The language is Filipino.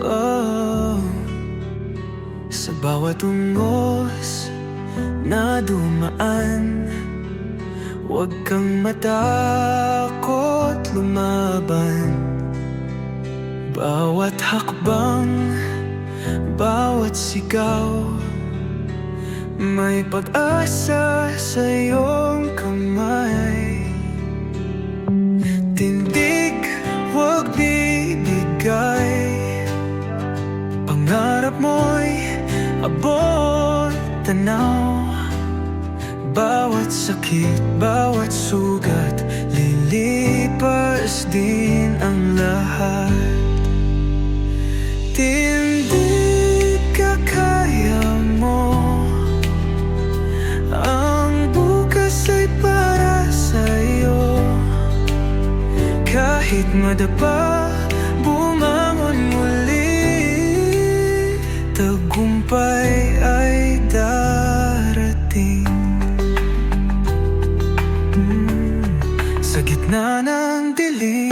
Oh, sa bawat ungos na dumaan, huwag kang matakot lumaban. Bawat hakbang, bawat sigaw, may pag-asa sa iyong kamay. Tindig, huwag bibigay, pangarap mo'y abot tanaw. Bawat sakit, bawat sugat, lilipas din ang lahat. Tindig, kakaya mo, ang bukas ay para sa'yo. Kahit madapa, bumangon muli, tagumpay ay darating. Sa gitna ng dilim,